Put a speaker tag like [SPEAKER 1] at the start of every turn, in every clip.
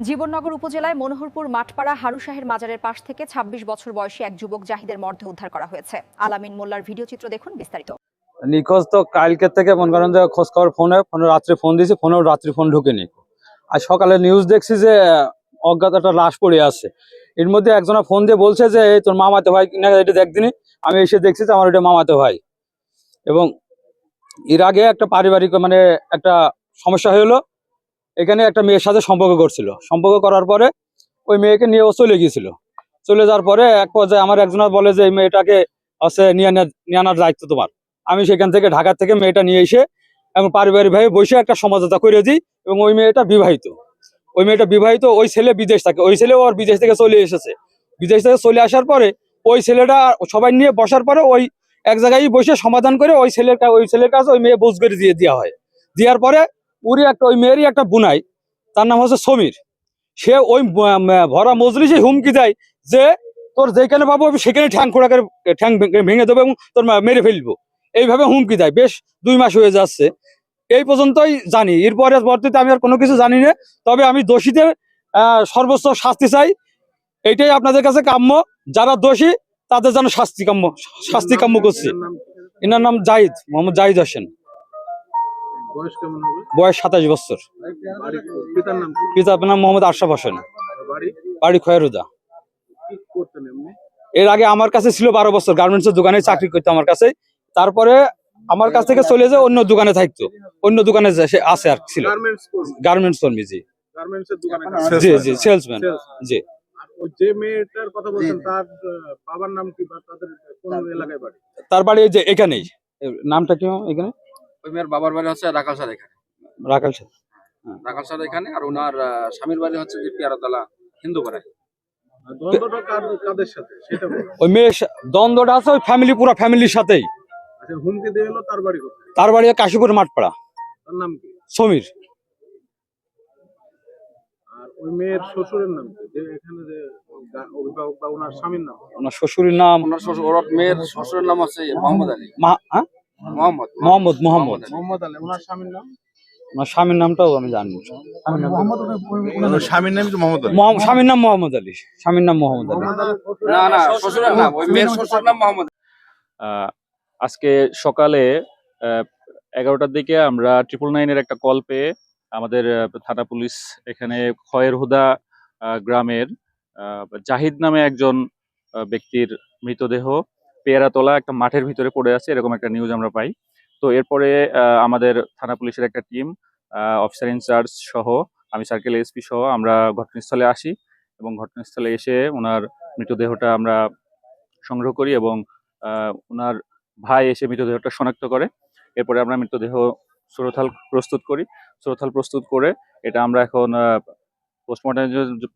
[SPEAKER 1] জীবননগর উপজেলায় মনোহরপুর মাঠপাড়া হারু শাহের মাজারের পাশ থেকে ২৬ বছর বয়সী এক যুবক জাহিদের মরদেহ উদ্ধার করা হয়েছে। আলামিন মোল্লার ভিডিও চিত্র দেখুন বিস্তারিত।
[SPEAKER 2] নিখোঁজ তো কালকে থেকে মনে করেন যে খোঁজ খবর ফোনে রাত্রে ফোন দিয়েছি, ফোনেও রাত্রি ফোন ঢুকেনি। আর সকালে নিউজ দেখছি যে অজ্ঞাত একটা লাশ পড়ে আছে। এর মধ্যে একজনা ফোন দিয়ে বলছে যে এই তোর মামাতো ভাই কিনা, এটা দেখদিনি। আমি এসে দেখছি যে আমার এটা মামাতো ভাই। এবং এর আগে একটা পারিবারিক মানে একটা সমস্যা হলো, এখানে একটা মেয়ের সাথে সম্পর্ক করছিল। সম্পর্ক করার পরে ওই মেয়েকে নিয়ে ও চলে গিয়েছিল। চলে যাওয়ার পরে এক পর্যায়ে আমার একজনা বলে যে এই মেয়েটাকে নিয়ে আনার দায়িত্ব তোমার। আমি সেখান থেকে ঢাকা থেকে মেয়েটা নিয়ে এসে এবং পারিবারিকভাবে বসে একটা সমঝোতা করে দিই। এবং ওই মেয়েটা বিবাহিত, ওই ছেলে বিদেশ থাকে, ওই ছেলেও আর বিদেশ থেকে চলে এসেছে। বিদেশ থেকে চলে আসার পরে ওই ছেলেটা সবাই নিয়ে বসার পরে ওই এক জায়গায় বসে সমাধান করে ওই ছেলের কাছে ওই মেয়ে বোঝ করে দিয়ে দেওয়া হয়। দেওয়ার পরে ওই মেয়েরই একটা বুনাই, তার নাম হচ্ছে সমীর। সে ওই ভরা মজলিসে হুমকি দেয় যে তোর যেখানে পাবো সেখানে ঠ্যাং ভেঙে দেবো এবং তোর মেরে ফেলবো। এইভাবে হুমকি দেয়। বেশ 2 মাস হয়ে যাচ্ছে, এই পর্যন্তই জানি। এরপরে পরবর্তীতে আমি আর কোনো কিছু জানি না। তবে আমি দোষীদের সর্বোচ্চ শাস্তি চাই, এইটাই আপনাদের কাছে কাম্য। যারা দোষী তাদের যেন শাস্তি কাম্য করছি। এনার নাম মোহাম্মদ জাহিদ হোসেন। বয়স 27 বছর। পিতার নাম মোহাম্মদ আশরাফ হোসেন, বাড়ি খয়েরুদা। এর আগে আমার কাছে ছিল 12 বছর, গার্মেন্টসের দোকানে চাকরি করতো আমার কাছে। তারপরে আমার কাছ থেকে চলে যায় অন্য দোকানে থাকতো, অন্য দোকানে সে আছে আর ছিল গার্মেন্টস কর্মী। জি জি জি, সেলসম্যান। জি।
[SPEAKER 3] যে মেয়েটার কথা বলছেন তার বাবার নাম কি বা তাদের কোন এলাকায় বাড়ি?
[SPEAKER 2] তার বাড়ি যে এখানেই। নামটা কি এখানে?
[SPEAKER 4] ওই মেয়ের বাবার বাড়ি হচ্ছে রাকালসার এখানে। রাকালসার এখানে। আর ওনার স্বামীর বাড়ি হচ্ছে যে পিয়ারতলা হিন্দুপাড়ায়।
[SPEAKER 3] দ্বন্দ্বটা কাদের সাথে সেটা বলুন।
[SPEAKER 2] ওই মেয়ের দ্বন্দ্বটা আছে ওই পুরো ফ্যামিলির সাথেই।
[SPEAKER 3] আচ্ছা, হুমকি দিয়ে এলো, তার বাড়ি কোথায়?
[SPEAKER 2] তার বাড়ি কাশীপুর মাঠপাড়া।
[SPEAKER 3] তার নাম কি?
[SPEAKER 2] সমীর।
[SPEAKER 3] আর ওই মেয়ের শ্বশুরের নাম কি, যে এখানে যে অভিভাবক বা ওনার স্বামীর নাম?
[SPEAKER 2] ওনার শ্বশুরের নাম,
[SPEAKER 4] ওর মেয়ের শ্বশুরের নাম হচ্ছে মোহাম্মদ আলী।
[SPEAKER 2] মোহাম্মদ
[SPEAKER 3] আলী। ওনার স্বামীর নাম?
[SPEAKER 2] ওনার স্বামীর নামটাও আমি জানি না।
[SPEAKER 3] স্বামীর নাম তো মোহাম্মদ আলী।
[SPEAKER 2] স্বামীর নাম মোহাম্মদ আলী। স্বামীর নাম মোহাম্মদ আলী।
[SPEAKER 4] না, শ্বশুরের নাম, ওই মেয়ের শ্বশুরের নাম মোহাম্মদ।
[SPEAKER 5] আজকে সকালে 11টার দিকে আমরা 999-এর একটা কল পেয়ে আমাদের থানা পুলিশ এখানে খয়েরহুদা গ্রামের জাহিদ নামে একজন ব্যক্তির মৃতদেহ পেয়ারাতলা একটা মাঠের ভিতরে পড়ে আছে, এরকম একটা নিউজ আমরা পাই। তো এরপরে আমাদের থানা পুলিশের একটা টিম, অফিসার ইনচার্জ সহ আমি সার্কেল এসপি সহ আমরা ঘটনাস্থলে আসি এবং ঘটনাস্থলে এসে ওনার মৃতদেহটা আমরা সংগ্রহ করি এবং ওনার ভাই এসে মৃতদেহটা শনাক্ত করে। এরপরে আমরা মৃতদেহ সুরথাল প্রস্তুত করে এটা আমরা এখন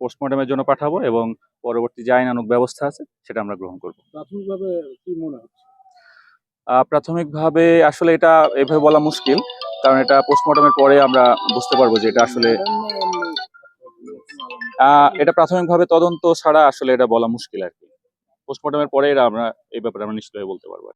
[SPEAKER 5] পোস্টমর্টমের জন্য পাঠাবো এবং পরবর্তী যে আইনানুগ ব্যবস্থা আছে সেটা আমরা গ্রহণ করব।
[SPEAKER 3] প্রাথমিকভাবে কি মনে হচ্ছে?
[SPEAKER 5] প্রাথমিকভাবে আসলে এটা এভাবে বলা মুশকিল, কারণ এটা পোস্টমর্টমের পরে আমরা বুঝতে পারবো যে এটা আসলে এটা প্রাথমিকভাবে তদন্ত ছাড়া আসলে এটা বলা মুশকিল আর কি। পোস্টমর্টমের পরে আমরা এই ব্যাপারে আমরা নিশ্চয়ই বলতে পারবো।